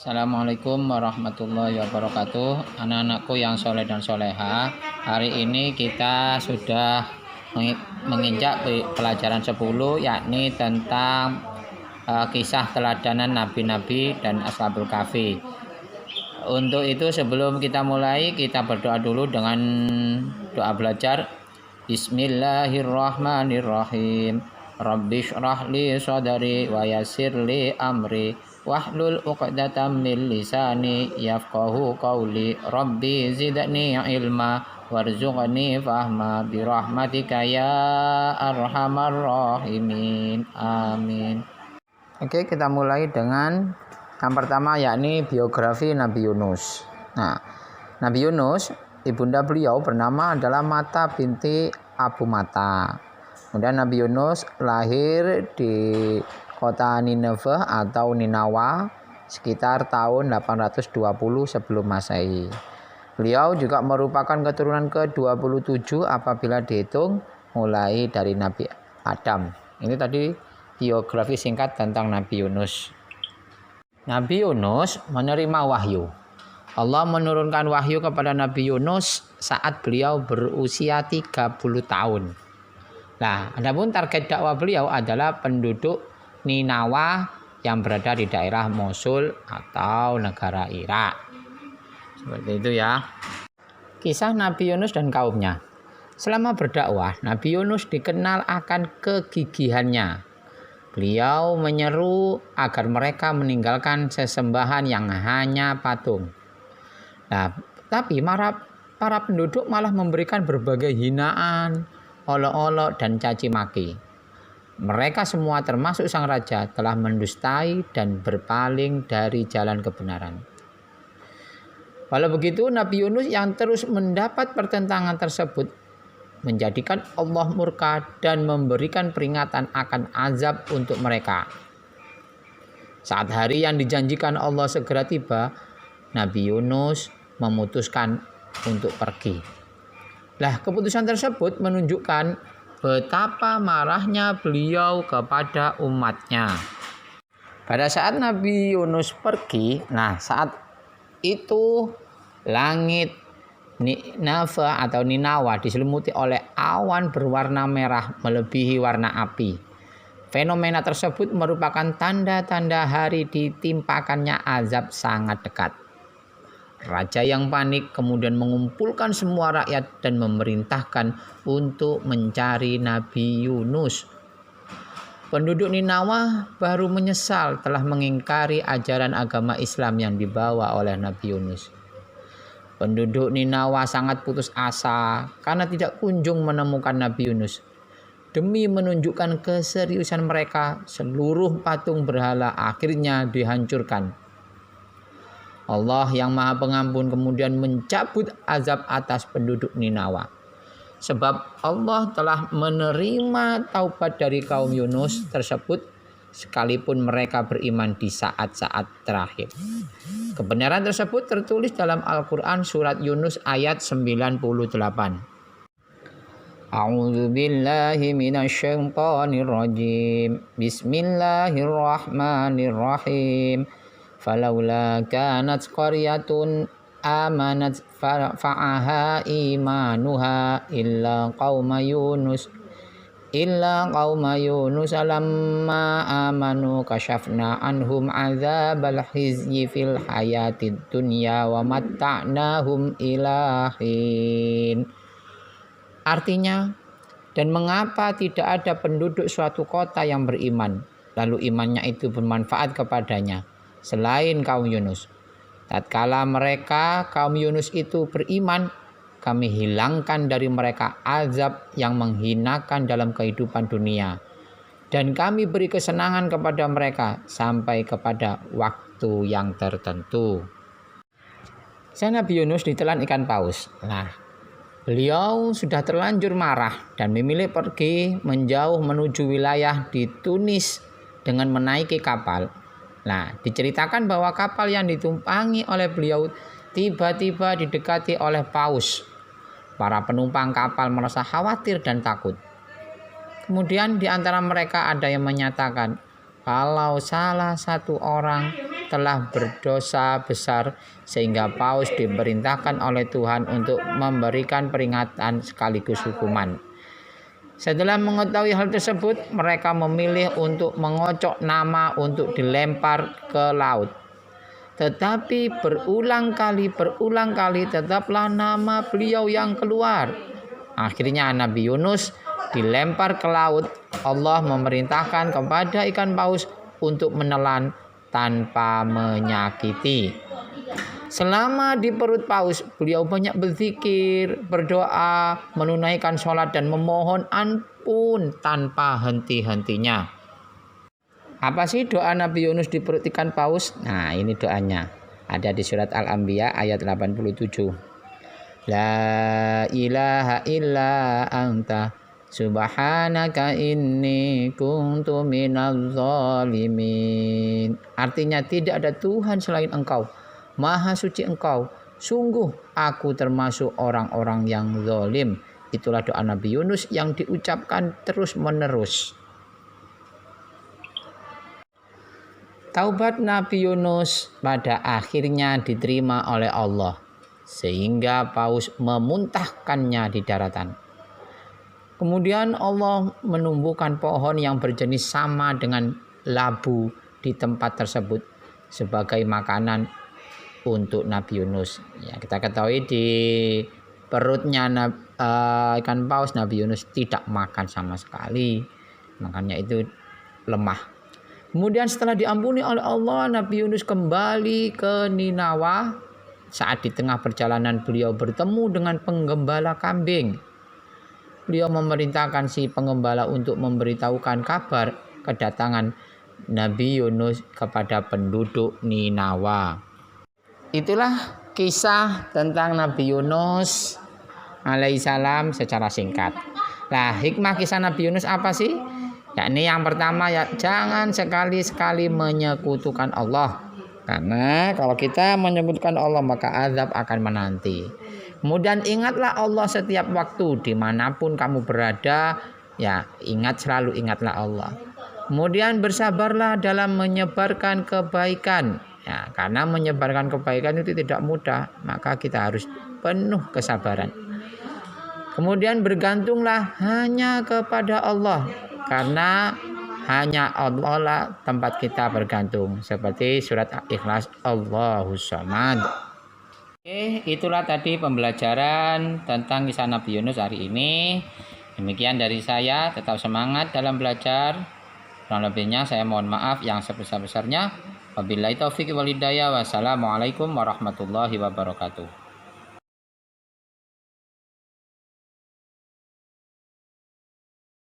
Assalamualaikum warahmatullahi wabarakatuh. Anak-anakku yang soleh dan soleha, hari ini kita sudah menginjak pelajaran 10, yakni tentang kisah teladanan nabi-nabi dan ashabul kahfi. Untuk itu sebelum kita mulai, kita berdoa dulu dengan doa belajar. Bismillahirrahmanirrahim. Rabbi shrah li sadri wa yassir li amri wahlul 'uqdatam min lisani yafqahu qawli. Rabbi zidni ilma warzuqni fahma birahmatika ya arhamar rahimin. Amin. Oke, kita mulai dengan yang pertama, yakni biografi Nabi Yunus. Nah, Nabi Yunus, ibunda beliau bernama adalah Mata binti Abu Mata. Kemudian Nabi Yunus lahir di kota Nineveh atau Ninawa sekitar tahun 820 sebelum Masehi. Beliau juga merupakan keturunan ke-27 apabila dihitung mulai dari Nabi Adam. Ini tadi biografi singkat tentang Nabi Yunus. Nabi Yunus menerima wahyu. Allah menurunkan wahyu kepada Nabi Yunus saat beliau berusia 30 tahun. Nah, adapun target dakwah beliau adalah penduduk Ninawa yang berada di daerah Mosul atau negara Irak. Seperti itu ya. Kisah Nabi Yunus dan kaumnya. Selama berdakwah, Nabi Yunus dikenal akan kegigihannya. Beliau menyeru agar mereka meninggalkan sesembahan yang hanya patung. Nah, tapi para penduduk malah memberikan berbagai hinaan, olok-olok dan caci maki. Mereka semua termasuk sang raja telah mendustai dan berpaling dari jalan kebenaran. Walau begitu, Nabi Yunus yang terus mendapat pertentangan tersebut menjadikan Allah murka dan memberikan peringatan akan azab untuk mereka. Saat hari yang dijanjikan Allah segera tiba, Nabi Yunus memutuskan untuk pergi. Lah, keputusan tersebut menunjukkan betapa marahnya beliau kepada umatnya. Pada saat Nabi Yunus pergi, saat itu langit Nineveh atau Ninawa diselimuti oleh awan berwarna merah melebihi warna api. Fenomena tersebut merupakan tanda-tanda hari ditimpakannya azab sangat dekat. Raja yang panik kemudian mengumpulkan semua rakyat dan memerintahkan untuk mencari Nabi Yunus. Penduduk Ninawa baru menyesal telah mengingkari ajaran agama Islam yang dibawa oleh Nabi Yunus. Penduduk Ninawa sangat putus asa karena tidak kunjung menemukan Nabi Yunus. Demi menunjukkan keseriusan mereka, seluruh patung berhala akhirnya dihancurkan. Allah yang Maha Pengampun kemudian mencabut azab atas penduduk Ninawa. Sebab Allah telah menerima taubat dari kaum Yunus tersebut sekalipun mereka beriman di saat-saat terakhir. Kebenaran tersebut tertulis dalam Al-Quran surat Yunus ayat 98. A'udzu billahi minasyaitonir rajim. Bismillahirrahmanirrahim. Falaula kanat qaryatun amanat fa'aha imanuha illa qauma Yunus lamma amanu kashafna anhum azabal khizyi fil hayatid dunya wa matta'nahum ilahin. Artinya, dan mengapa tidak ada penduduk suatu kota yang beriman lalu imannya itu bermanfaat kepadanya selain kaum Yunus. Tatkala mereka kaum Yunus itu beriman, kami hilangkan dari mereka azab yang menghinakan dalam kehidupan dunia, dan kami beri kesenangan kepada mereka sampai kepada waktu yang tertentu. Nabi Yunus ditelan ikan paus. Beliau sudah terlanjur marah dan memilih pergi menjauh menuju wilayah di Tunis dengan menaiki kapal. Diceritakan bahwa kapal yang ditumpangi oleh beliau tiba-tiba didekati oleh paus. Para penumpang kapal merasa khawatir dan takut. Kemudian di antara mereka ada yang menyatakan, kalau salah satu orang telah berdosa besar sehingga paus diperintahkan oleh Tuhan untuk memberikan peringatan sekaligus hukuman. Setelah mengetahui hal tersebut, mereka memilih untuk mengocok nama untuk dilempar ke laut. Tetapi berulang kali tetaplah nama beliau yang keluar. Akhirnya Nabi Yunus dilempar ke laut. Allah memerintahkan kepada ikan paus untuk menelan tanpa menyakiti. Selama di perut paus, beliau banyak berzikir, berdoa, menunaikan sholat dan memohon ampun tanpa henti-hentinya. Apa sih doa Nabi Yunus di perut ikan paus? Nah, ini doanya. Ada di surat Al-Anbiya ayat 87. La ilaha illa anta subhanaka inni kuntu minadz zalimin. Artinya tidak ada Tuhan selain Engkau. Maha suci Engkau. Sungguh aku termasuk orang-orang yang zalim. Itulah doa Nabi Yunus yang diucapkan terus-menerus. Taubat Nabi Yunus pada akhirnya diterima oleh Allah, sehingga paus memuntahkannya di daratan. Kemudian Allah menumbuhkan pohon yang berjenis sama dengan labu di tempat tersebut sebagai makanan untuk Nabi Yunus. Ya, kita ketahui di perutnya ikan paus Nabi Yunus tidak makan sama sekali, makanya itu lemah. Kemudian setelah diampuni oleh Allah, Nabi Yunus kembali ke Ninawa. Saat di tengah perjalanan beliau bertemu dengan penggembala kambing. Beliau memerintahkan si penggembala untuk memberitahukan kabar kedatangan Nabi Yunus kepada penduduk Ninawa. Itulah kisah tentang Nabi Yunus alaihissalam secara singkat. Nah, hikmah kisah Nabi Yunus apa sih? Yakni yang pertama, ya jangan sekali-sekali menyekutukan Allah. Karena kalau kita menyekutukan Allah maka azab akan menanti. Kemudian ingatlah Allah setiap waktu dimanapun kamu berada. Ya selalu ingatlah Allah. Kemudian bersabarlah dalam menyebarkan kebaikan. Ya, karena menyebarkan kebaikan itu tidak mudah. Maka kita harus penuh kesabaran. Kemudian bergantunglah hanya kepada Allah. Karena hanya Allah lah tempat kita bergantung. Seperti surat Ikhlas, Allahus Samad. Oke, itulah tadi pembelajaran tentang kisah Nabi Yunus hari ini. Demikian dari saya, tetap semangat dalam belajar. Kurang lebihnya saya mohon maaf yang sebesar-besarnya. Wabillahi taufiq wal hidayah. Wassalamualaikum warahmatullahi wabarakatuh.